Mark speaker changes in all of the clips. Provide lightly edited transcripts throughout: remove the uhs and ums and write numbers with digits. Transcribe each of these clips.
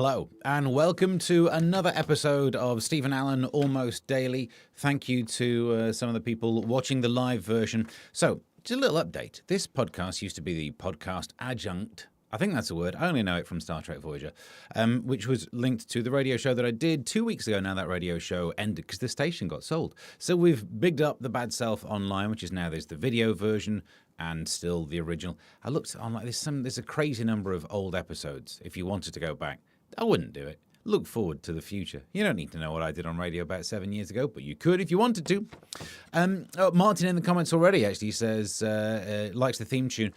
Speaker 1: Hello, and welcome to another episode of Stephen Allen Almost Daily. Thank you to some of the people watching the live version. So, just a little update. This podcast used to be the podcast adjunct. I think that's a word. I only know it from Star Trek Voyager, which was linked to the radio show that I did 2 weeks ago. Now that radio show ended because the station got sold. So we've bigged up the Bad Self online, which is now there's the video version and still the original. I looked on like there's a crazy number of old episodes. If you wanted to go back, I wouldn't do it. Look forward to the future. You don't need to know what I did on radio about 7 years ago, but you could if you wanted to. Martin in the comments already actually says, likes the theme tune.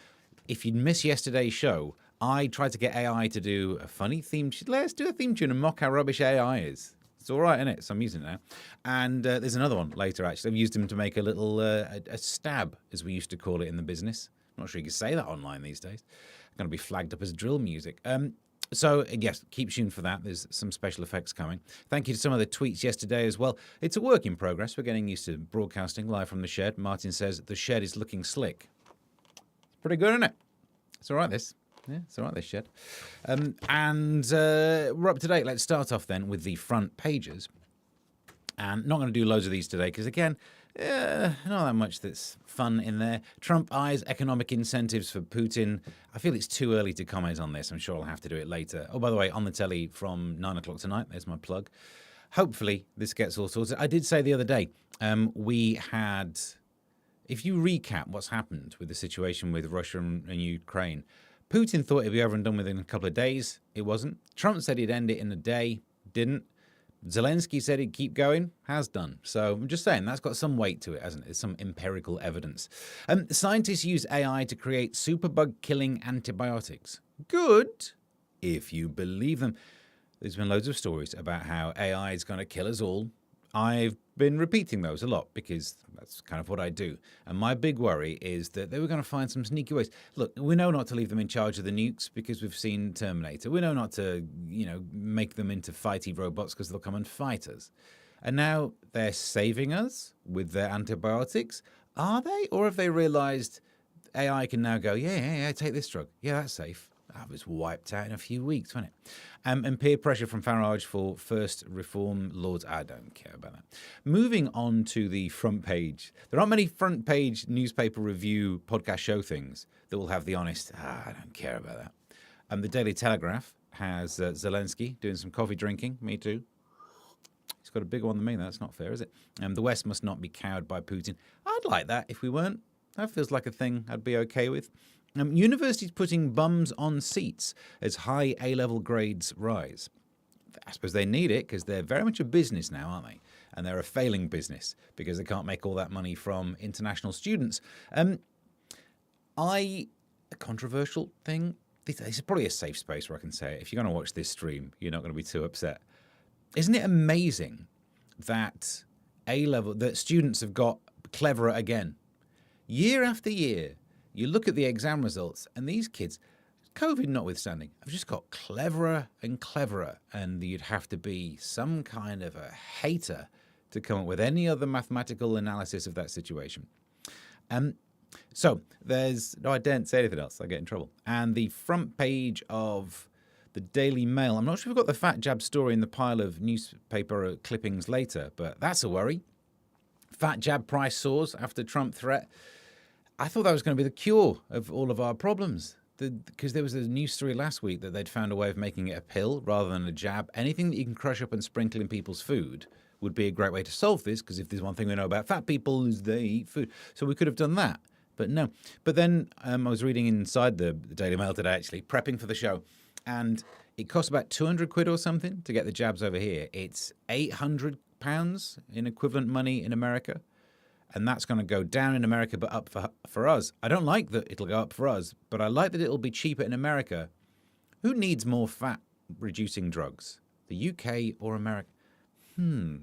Speaker 1: If you miss yesterday's show, I tried to get AI to do a funny theme tune. Let's do a theme tune and mock how rubbish AI is. It's all right, isn't it? So I'm using it now. And there's another one later, actually. I've used him to make a little a stab, as we used to call it in the business. I'm not sure you can say that online these days. It's going to be flagged up as drill music. So, yes, keep tuned for that. There's some special effects coming. Thank you to some of the tweets yesterday as well. It's a work in progress. We're getting used to broadcasting live from the shed. Martin says the shed is looking slick. It's pretty good, isn't it? It's all right, this. Yeah, it's all right, this shed. We're up to date. Let's start off then with the front pages. And not going to do loads of these today because, again, not that much that's fun in there. Trump eyes economic incentives for Putin. I feel it's too early to comment on this. I'm sure I'll have to do it later. Oh, by the way, on the telly from 9 o'clock tonight, there's my plug. Hopefully this gets all sorted. I did say the other day, we had, if you recap what's happened with the situation with Russia and Ukraine, Putin thought it'd be over and done within a couple of days. It wasn't. Trump said he'd end it in a day. Didn't. Zelensky said he'd keep going, has done. So I'm just saying that's got some weight to it, hasn't it? There's some empirical evidence. Scientists use AI to create superbug-killing antibiotics. Good, if you believe them. There's been loads of stories about how AI is going to kill us all. I've been repeating those a lot because that's kind of what I do. And my big worry is that they were going to find some sneaky ways. Look, we know not to leave them in charge of the nukes because we've seen Terminator. We know not to, make them into fighty robots because they'll come and fight us. And now they're saving us with their antibiotics. Are they? Or have they realized AI can now go, yeah, take this drug. Yeah, that's safe. I was wiped out in a few weeks, wasn't it? And peer pressure from Farage for first reform lords. I don't care about that. Moving on to the front page. There aren't many front page newspaper review podcast show things that will have the honest, I don't care about that. The Daily Telegraph has Zelensky doing some coffee drinking. Me too. He's got a bigger one than me. That's not fair, is it? The West must not be cowed by Putin. I'd like that if we weren't. That feels like a thing I'd be okay with. Universities putting bums on seats as high A-level grades rise. I suppose they need it because they're very much a business now, aren't they? And they're a failing business because they can't make all that money from international students. A controversial thing, this is probably a safe space where I can say it. If you're going to watch this stream, you're not going to be too upset. Isn't it amazing that that students have got cleverer again? Year after year, you look at the exam results, and these kids, COVID notwithstanding, have just got cleverer and cleverer, and you'd have to be some kind of a hater to come up with any other mathematical analysis of that situation. So I daren't say anything else, I get in trouble. And the front page of the Daily Mail, I'm not sure if we've got the fat jab story in the pile of newspaper clippings later, but that's a worry. Fat jab price soars after Trump threat. I thought that was going to be the cure of all of our problems because there was a news story last week that they'd found a way of making it a pill rather than a jab. Anything that you can crush up and sprinkle in people's food would be a great way to solve this because if there's one thing we know about fat people is they eat food. So we could have done that, but no. But then I was reading inside the Daily Mail today, actually, prepping for the show, and it costs about 200 quid or something to get the jabs over here. It's £800 in equivalent money in America. And that's going to go down in America, but up for us. I don't like that it'll go up for us, but I like that it'll be cheaper in America. Who needs more fat-reducing drugs, the UK or America?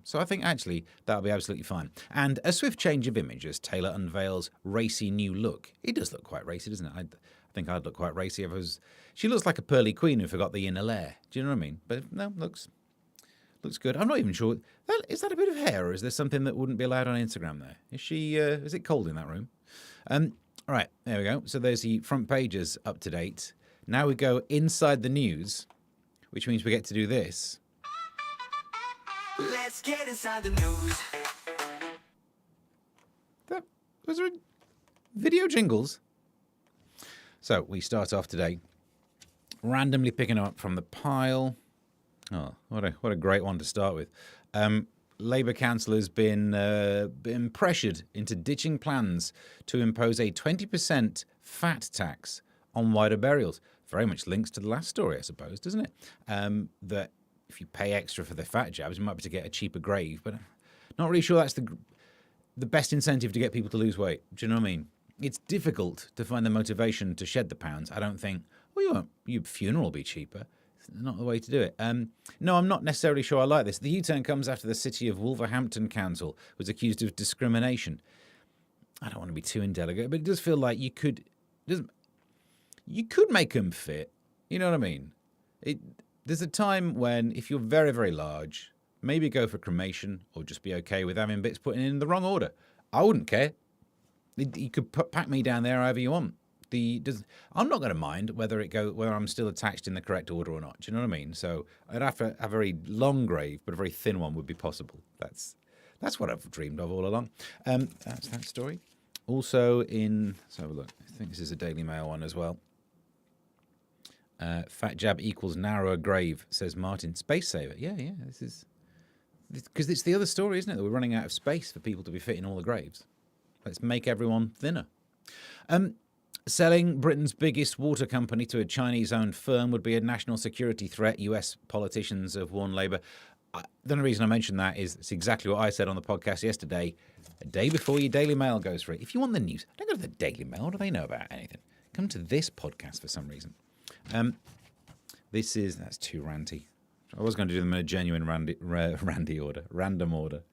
Speaker 1: So I think, actually, that'll be absolutely fine. And a swift change of image as Taylor unveils racy new look. It does look quite racy, doesn't it? I think I'd look quite racy if I was... She looks like a pearly queen who forgot the inner layer. Do you know what I mean? But no, looks good. I'm not even sure. Is that a bit of hair, or is there something that wouldn't be allowed on Instagram there? Is she? Is it cold in that room? All right, there we go. So there's the front pages up to date. Now we go inside the news. which means we get to do this.
Speaker 2: Let's get inside the news.
Speaker 1: Was there video jingles? So we start off today randomly picking up from the pile. Oh, what a great one to start with. Labour councillors been pressured into ditching plans to impose a 20% fat tax on wider burials. Very much links to the last story, I suppose, doesn't it? That if you pay extra for the fat jabs, you might be able to get a cheaper grave, but not really sure that's the best incentive to get people to lose weight. Do you know what I mean? It's difficult to find the motivation to shed the pounds. I don't think, well, your funeral will be cheaper. It's not the way to do it. No, I'm not necessarily sure I like this. The U-turn comes after the City of Wolverhampton Council was accused of discrimination. I don't want to be too indelicate, but it does feel like you could make them fit. You know what I mean? There's a time when if you're very, very large, maybe go for cremation or just be okay with having bits put in the wrong order. I wouldn't care. You could pack me down there however you want. I'm not going to mind whether I'm still attached in the correct order or not. Do you know what I mean? So I'd have to have a very long grave, but a very thin one would be possible. That's what I've dreamed of all along. That's that story. Also let's have a look. I think this is a Daily Mail one as well. Fat jab equals narrower grave, says Martin. Space saver. Yeah. This is because it's the other story, isn't it? That we're running out of space for people to be fitting all the graves. Let's make everyone thinner. Selling Britain's biggest water company to a Chinese-owned firm would be a national security threat, US politicians have warned Labour. The only reason I mention that is it's exactly what I said on the podcast yesterday, a day before your Daily Mail goes through. If you want the news, don't go to the Daily Mail. What do they know about anything? Come to this podcast for some reason. That's too ranty. I was going to do them in a genuine random order.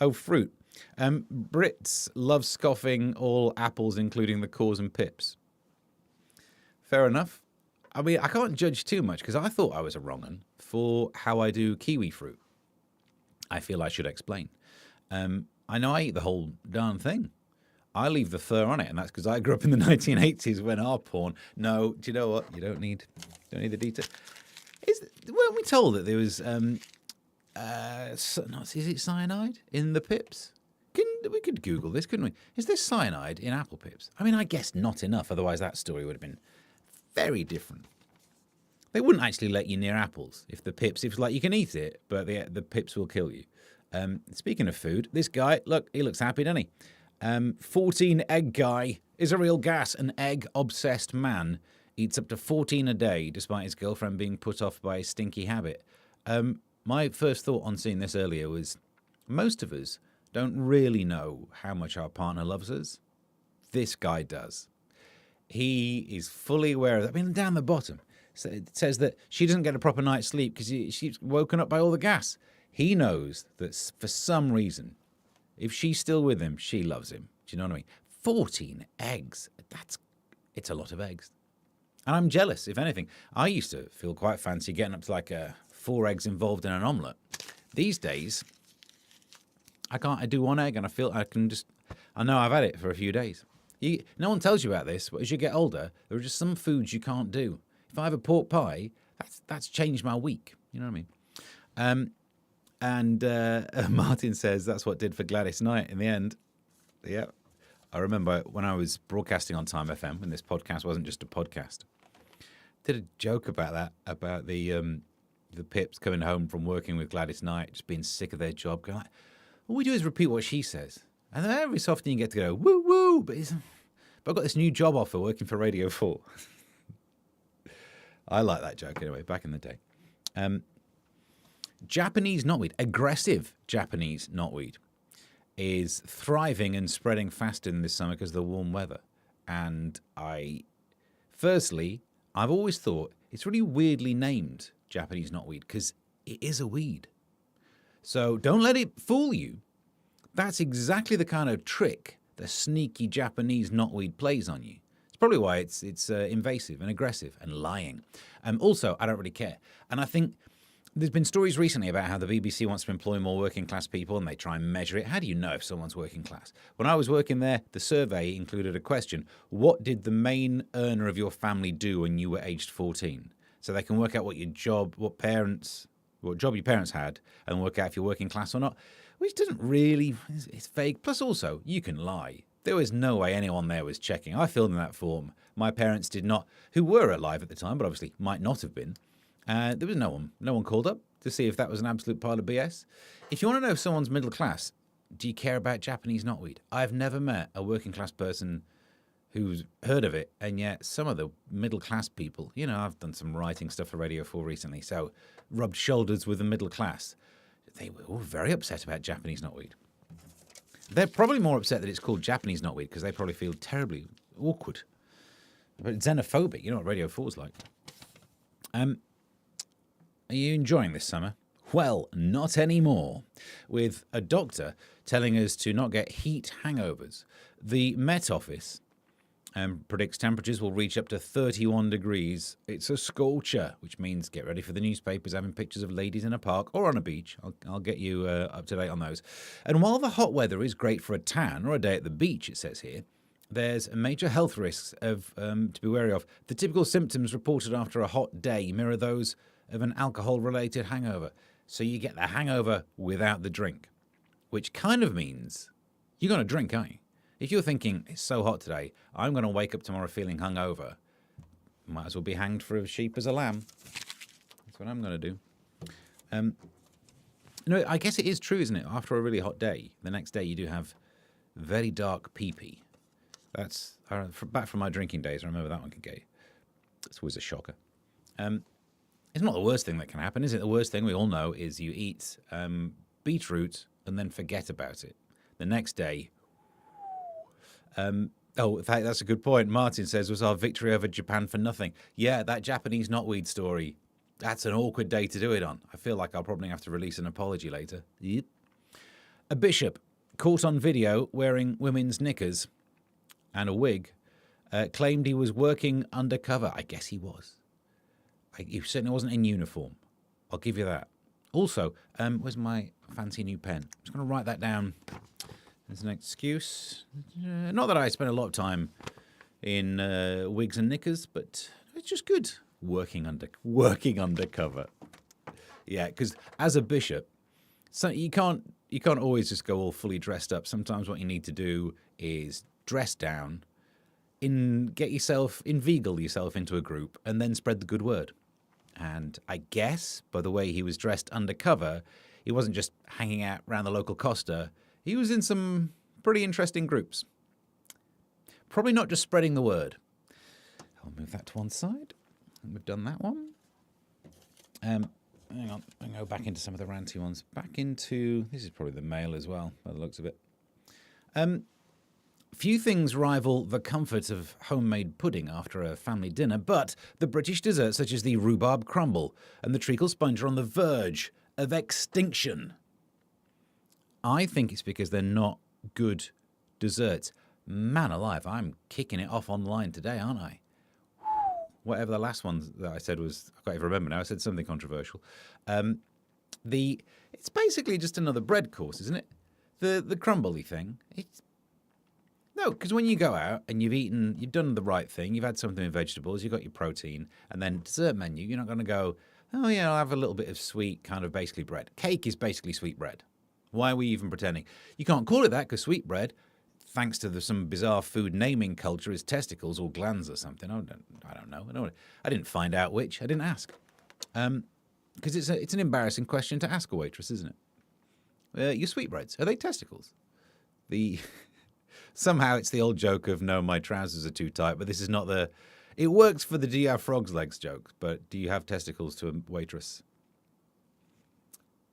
Speaker 1: Oh, fruit. Brits love scoffing all apples, including the cores and pips. Fair enough. I mean, I can't judge too much because I thought I was a wrong un for how I do kiwi fruit. I feel I should explain. I know I eat the whole darn thing. I leave the fur on it, and that's because I grew up in the 1980s when our porn. No, do you know what? You don't need the detail. Weren't we told that there was is it cyanide in the pips? We could Google this, couldn't we? Is there cyanide in apple pips? I mean, I guess not enough. Otherwise, that story would have been very different. They wouldn't actually let you near apples if it's like you can eat it, but the pips will kill you. Speaking of food, this guy, look, he looks happy, doesn't he? 14 egg guy is a real gas. An egg-obsessed man eats up to 14 a day, despite his girlfriend being put off by a stinky habit. My first thought on seeing this earlier was most of us don't really know how much our partner loves us. This guy does. He is fully aware of that. I mean, down the bottom, so it says that she doesn't get a proper night's sleep because she's woken up by all the gas. He knows that for some reason, if she's still with him, she loves him. Do you know what I mean? 14 eggs. It's a lot of eggs. And I'm jealous, if anything. I used to feel quite fancy getting up to like 4 eggs involved in an omelette. These days, I can't. I do 1 egg and I feel I know I've had it for a few days. No one tells you about this, but as you get older, there are just some foods you can't do. If I have a pork pie, that's changed my week. You know what I mean? And Martin says that's what did for Gladys Knight in the end. Yeah. I remember when I was broadcasting on Time FM, when this podcast wasn't just a podcast, did a joke about that, about the Pips coming home from working with Gladys Knight, just being sick of their job, going like, all we do is repeat what she says. And then every so often you get to go, woo, woo, but I've got this new job offer working for Radio 4. I like that joke anyway, back in the day. Japanese knotweed, aggressive Japanese knotweed, is thriving and spreading faster in this summer because of the warm weather. And I've always thought it's really weirdly named Japanese knotweed because it is a weed. So don't let it fool you. That's exactly the kind of trick the sneaky Japanese knotweed plays on you. It's probably why it's invasive and aggressive and lying. Also, I don't really care. And I think there's been stories recently about how the BBC wants to employ more working class people and they try and measure it. How do you know if someone's working class? When I was working there, the survey included a question. What did the main earner of your family do when you were aged 14? so they can work out what job your parents had, and work out if you're working class or not, which doesn't really, it's vague. Plus also, you can lie. There was no way anyone there was checking. I filled in that form. My parents did not, who were alive at the time, but obviously might not have been. There was no one called up to see if that was an absolute pile of BS. If you want to know if someone's middle class, do you care about Japanese knotweed? I've never met a working class person who's heard of it, and yet some of the middle class people, I've done some writing stuff for Radio 4 recently, so rubbed shoulders with the middle class. They were all very upset about Japanese knotweed. They're probably more upset that it's called Japanese knotweed because they probably feel terribly awkward. But xenophobic, you know what Radio 4's like. Are you enjoying this summer? Well, not anymore. With a doctor telling us to not get heat hangovers. The Met Office predicts temperatures will reach up to 31 degrees. It's a scorcher, which means get ready for the newspapers having pictures of ladies in a park or on a beach. I'll get you up to date on those. And while the hot weather is great for a tan or a day at the beach, it says here, there's major health risks to be wary of. The typical symptoms reported after a hot day mirror those of an alcohol-related hangover. So you get the hangover without the drink, which kind of means you're going to drink, aren't you? If you're thinking, it's so hot today, I'm going to wake up tomorrow feeling hungover, might as well be hanged for a sheep as a lamb. That's what I'm going to do. I guess it is true, isn't it? After a really hot day, the next day you do have very dark pee-pee. That's back from my drinking days. I remember that one could get you. It's always a shocker. It's not the worst thing that can happen, is it? The worst thing we all know is you eat beetroot and then forget about it. The next day... in fact, that's a good point. Martin says, was our victory over Japan for nothing? Yeah, that Japanese knotweed story, that's an awkward day to do it on. I feel like I'll probably have to release an apology later. Yep. A bishop caught on video wearing women's knickers and a wig claimed he was working undercover. I guess he was. He certainly wasn't in uniform. I'll give you that. Also, where's my fancy new pen? I'm just going to write that down. There's an excuse. Not that I spend a lot of time in wigs and knickers, but it's just good working undercover. Yeah, because as a bishop, so you can't always just go all fully dressed up. Sometimes what you need to do is dress down, inveigle yourself into a group, and then spread the good word. And I guess by the way he was dressed undercover, he wasn't just hanging out around the local Costa. He was in some pretty interesting groups. Probably not just spreading the word. I'll move that to one side. And we've done that one. Hang on. I'll go back into some of the ranty ones. Back into... This is probably the Mail as well, by the looks of it. Few things rival the comfort of homemade pudding after a family dinner, but the British desserts such as the rhubarb crumble and the treacle sponge are on the verge of extinction. I think it's because they're not good desserts. Man alive, I'm kicking it off online today, aren't I? Whatever the last one that I said was, I can't even remember now. I said something controversial. It's basically just another bread course, isn't it? The crumbly thing. No, because when you go out and you've done the right thing, you've had something with vegetables, you've got your protein, and then dessert menu, you're not going to go, oh yeah, I'll have a little bit of sweet kind of basically bread. Cake is basically sweet bread. Why are we even pretending? You can't call it that because sweet bread, thanks to some bizarre food naming culture, is testicles or glands or something. I don't know. I didn't find out which. I didn't ask. Because it's an embarrassing question to ask a waitress, isn't it? Your sweetbreads, are they testicles? Somehow it's the old joke of, no, my trousers are too tight, but this is not the... It works for the do you have frog's legs joke, but do you have testicles to a waitress?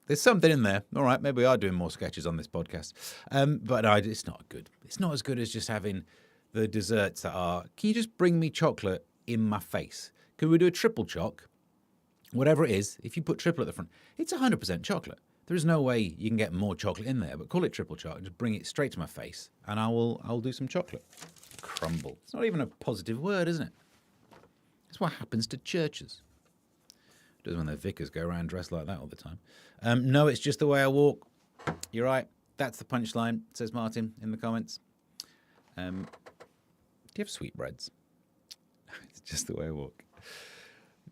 Speaker 1: There's something in there. All right, maybe we are doing more sketches on this podcast. But no, it's not good. It's not as good as just having the desserts that are, can you just bring me chocolate in my face? Can we do a triple choc? Whatever it is, if you put triple at the front, it's 100% chocolate. There is no way you can get more chocolate in there, but call it triple choc, just bring it straight to my face, and I'll do some chocolate. Crumble. It's not even a positive word, isn't it? That's what happens to churches. It does when their vicars go around dressed like that all the time. No, it's just the way I walk. You're right. That's the punchline, says Martin in the comments. Do you have sweetbreads? It's just the way I walk.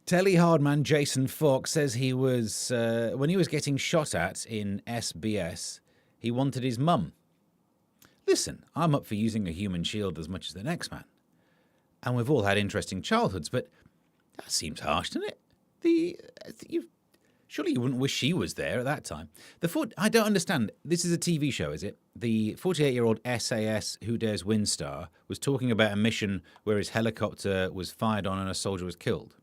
Speaker 1: Telly hardman Jason Falk says he was, when he was getting shot at in SBS, he wanted his mum. Listen, I'm up for using a human shield as much as the next man. And we've all had interesting childhoods, but that seems harsh, doesn't it? Surely you wouldn't wish she was there at that time. I don't understand. This is a TV show, is it? The 48-year-old SAS Who Dares Win star was talking about a mission where his helicopter was fired on and a soldier was killed.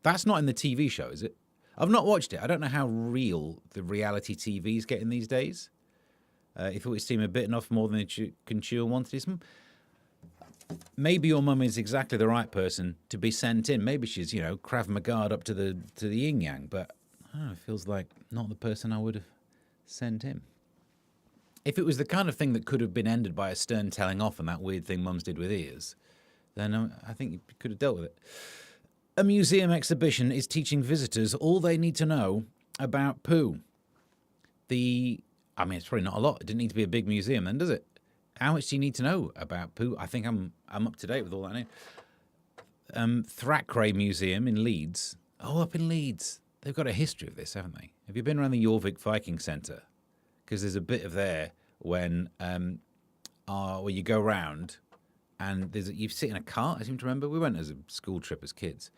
Speaker 1: That's not in the TV show, is it? I've not watched it. I don't know how real the reality TV is getting these days. He thought his team had bitten off more than he can chew and wanted his mum. Maybe your mum is exactly the right person to be sent in. Maybe she's, Krav Maga up to the yin yang, but I don't know, it feels like not the person I would have sent in. If it was the kind of thing that could have been ended by a stern telling off and that weird thing mums did with ears, then I think you could have dealt with it. A museum exhibition is teaching visitors all they need to know about poo. It's probably not a lot. It didn't need to be a big museum then, does it? How much do you need to know about poo? I think I'm up to date with all that now. Thackeray Museum in Leeds. Oh, up in Leeds. They've got a history of this, haven't they? Have you been around the Jorvik Viking Centre? Because there's a bit of there when where you go round and you sit in a cart, I seem to remember. We went as a school trip as kids.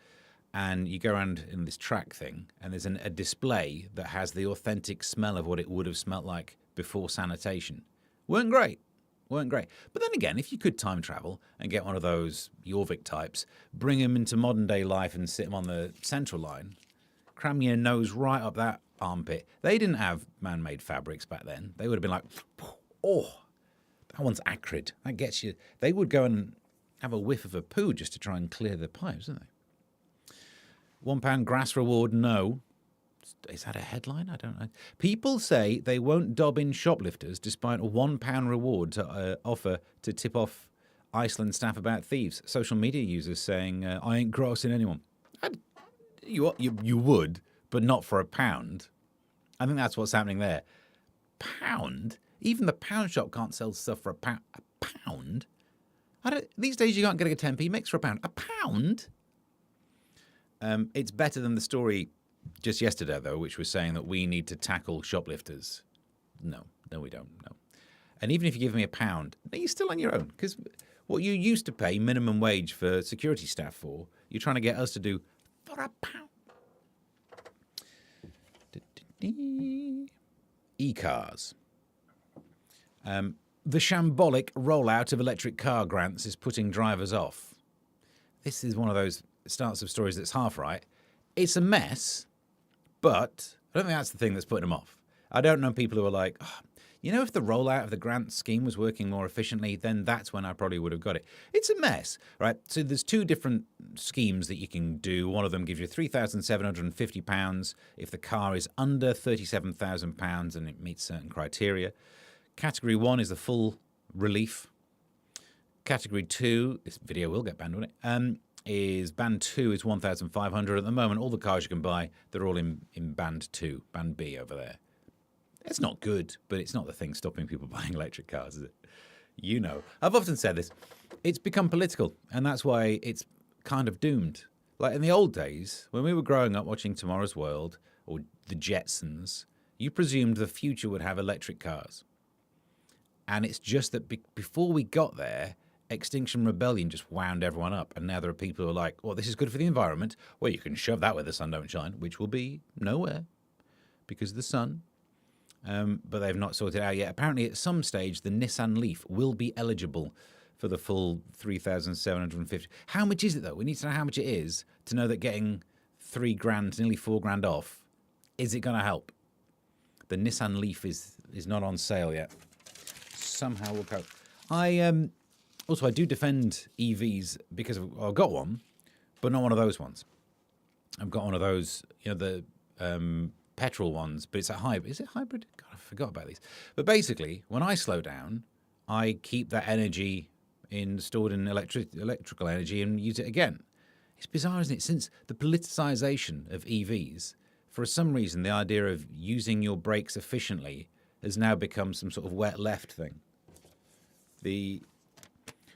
Speaker 1: And you go around in this track thing, and there's a display that has the authentic smell of what it would have smelt like before sanitation. Weren't great. But then again, if you could time travel and get one of those Jorvik types, bring them into modern day life and sit them on the central line, cram your nose right up that armpit. They didn't have man-made fabrics back then. They would have been like, oh, that one's acrid. That gets you. They would go and have a whiff of a poo just to try and clear the pipes, wouldn't they? £1 grass reward, no. Is that a headline? I don't know. People say they won't dob in shoplifters despite a £1 reward to offer to tip off Iceland staff about thieves. Social media users saying, I ain't grossing anyone. You would, but not for £1. I think that's what's happening there. Pound? Even the pound shop can't sell stuff for £1. A pound? These days you can't get a 10p mix for £1. A pound? It's better than the story just yesterday, though, which was saying that we need to tackle shoplifters. No, we don't. No. And even if you give me £1, you're still on your own. Because what you used to pay minimum wage for security staff for, you're trying to get us to do for £1. E-cars. The shambolic rollout of electric car grants is putting drivers off. This is one of those starts of stories that's half right. It's a mess, but I don't think that's the thing that's putting them off. I don't know people who are like, if the rollout of the grant scheme was working more efficiently, then that's when I probably would have got it. It's a mess, right? So there's two different schemes that you can do. One of them gives you £3,750 if the car is under £37,000 and it meets certain criteria. Category 1 is the full relief. Category 2, this video will get banned, won't it? Is band 2 is 1,500 at the moment. All the cars you can buy, they're all in band 2, band B over there. It's not good, but it's not the thing stopping people buying electric cars, is it? I've often said this. It's become political, and that's why it's kind of doomed. Like in the old days, when we were growing up watching Tomorrow's World or the Jetsons, you presumed the future would have electric cars. And it's just that before we got there, Extinction Rebellion just wound everyone up. And now there are people who are like, well, this is good for the environment. Well, you can shove that where the sun don't shine, which will be nowhere because of the sun. But they've not sorted it out yet. Apparently, at some stage, the Nissan Leaf will be eligible for the full 3,750. How much is it, though? We need to know how much it is to know that getting £3,000, nearly £4,000 off, is it going to help? The Nissan Leaf is not on sale yet. Somehow we'll cope. Also, I do defend EVs because I've got one, but not one of those ones. I've got one of those, the petrol ones, but it's a hybrid. Is it hybrid? God, I forgot about these. But basically, when I slow down, I keep that energy stored in electrical energy and use it again. It's bizarre, isn't it? Since the politicization of EVs, for some reason, the idea of using your brakes efficiently has now become some sort of wet left thing.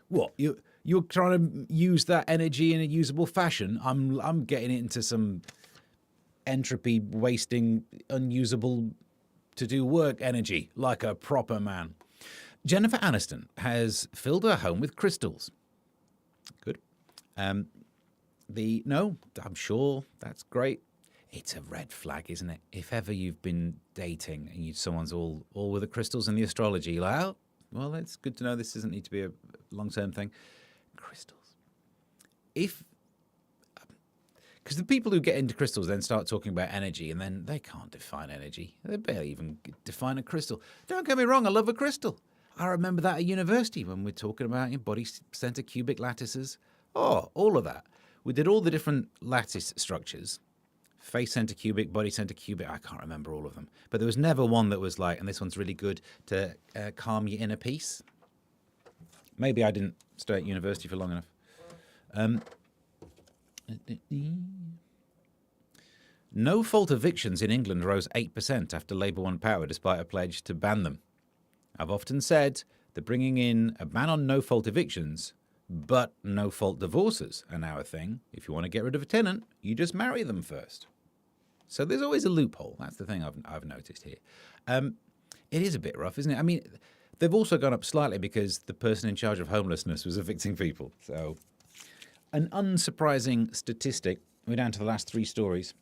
Speaker 1: What? You're trying to use that energy in a usable fashion. I'm getting it into some entropy wasting, unusable to do work energy like a proper man. Jennifer Aniston has filled her home with crystals. Good. No, I'm sure that's great. It's a red flag, isn't it? If ever you've been dating and someone's all with the crystals and the astrology, you're like, oh, well, it's good to know this doesn't need to be a long-term thing. Crystals. Because the people who get into crystals then start talking about energy, and then they can't define energy. They barely even define a crystal. Don't get me wrong, I love a crystal. I remember that at university when we're talking about body center cubic lattices. Oh, all of that. We did all the different lattice structures. Face center cubic, body center cubic. I can't remember all of them. But there was never one that was like, and this one's really good to calm your inner peace. Maybe I didn't stay at university for long enough. No-fault evictions in England rose 8% after Labour won power despite a pledge to ban them. I've often said that bringing in a ban on no-fault evictions, but no-fault divorces are now a thing. If you want to get rid of a tenant, you just marry them first. So there's always a loophole. That's the thing I've noticed here. It is a bit rough, isn't it? I mean, they've also gone up slightly because the person in charge of homelessness was evicting people. So an unsurprising statistic. We're down to the last 3 stories.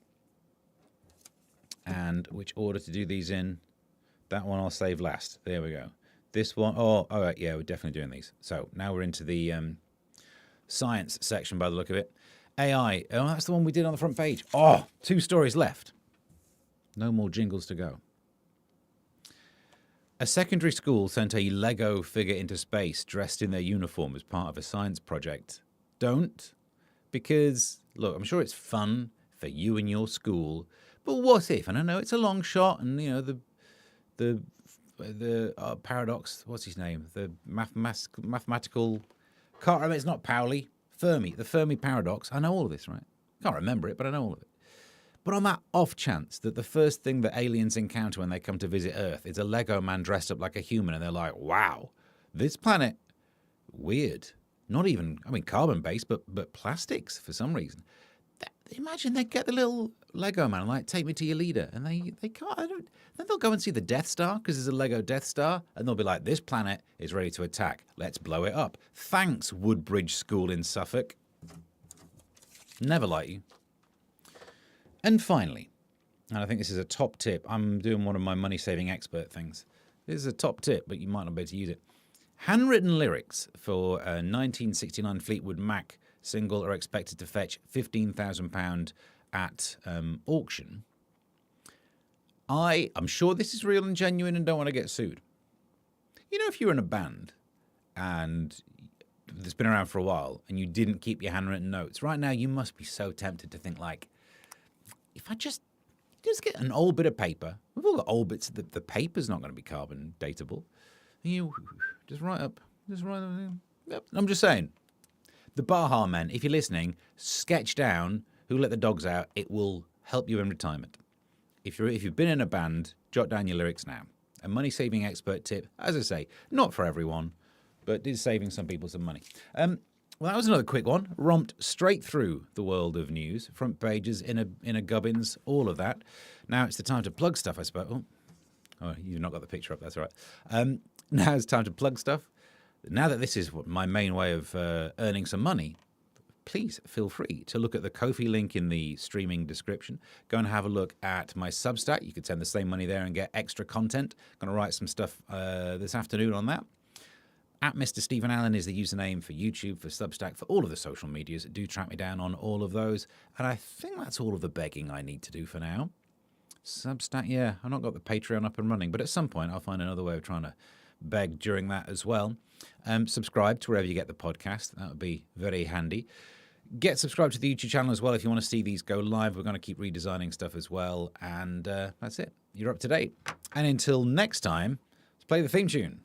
Speaker 1: And which order to do these in? That one I'll save last. There we go. This one, all right, yeah, we're definitely doing these. So now we're into the science section by the look of it. AI, oh, that's the one we did on the front page. Oh, 2 stories left. No more jingles to go. A secondary school sent a Lego figure into space dressed in their uniform as part of a science project. Don't, because, look, I'm sure it's fun for you and your school, but what if, and I know it's a long shot, and, the paradox, what's his name? The mathematical, can't remember, it's not Pauli, Fermi, the Fermi paradox. I know all of this, right? Can't remember it, but I know all of it. But on that off chance that the first thing that aliens encounter when they come to visit Earth is a Lego man dressed up like a human, and they're like, wow, this planet, weird. Not even, carbon-based, but plastics for some reason. Imagine they get the little Lego man and take me to your leader, and they can't. Then they'll go and see the Death Star because there's a Lego Death Star, and they'll be like, "This planet is ready to attack. Let's blow it up." Thanks, Woodbridge School in Suffolk. Never like you. And finally, and I think this is a top tip. I'm doing one of my money-saving expert things. This is a top tip, but you might not be able to use it. Handwritten lyrics for a 1969 Fleetwood Mac single are expected to fetch £15,000 at auction. I'm sure this is real and genuine and don't want to get sued. If you're in a band and that's been around for a while and you didn't keep your handwritten notes, right now you must be so tempted to think if I just get an old bit of paper, we've all got old bits, the paper's not going to be carbon datable. You just write up. Yep. I'm just saying. The Baha Men, if you're listening, sketch down Who Let the Dogs Out. It will help you in retirement. If you've been in a band, jot down your lyrics now. A money-saving expert tip, as I say, not for everyone, but is saving some people some money. Well, that was another quick one. Romped straight through the world of news, front pages, inner gubbins, all of that. Now it's the time to plug stuff, I suppose. Oh, you've not got the picture up. That's all right. Now it's time to plug stuff. Now that this is my main way of earning some money, please feel free to look at the Ko-fi link in the streaming description. Go and have a look at my Substack. You could send the same money there and get extra content. I'm going to write some stuff this afternoon on that. At Mr. Stephen Allen is the username for YouTube, for Substack, for all of the social medias. Do track me down on all of those. And I think that's all of the begging I need to do for now. Substack, yeah, I've not got the Patreon up and running, but at some point I'll find another way of trying to beg during that as well. Subscribe to wherever you get the podcast. That would be very handy. Get subscribed to the YouTube channel as well if you want to see these go live. We're going to keep redesigning stuff as well. And that's it. You're up to date. And until next time, let's play the theme tune.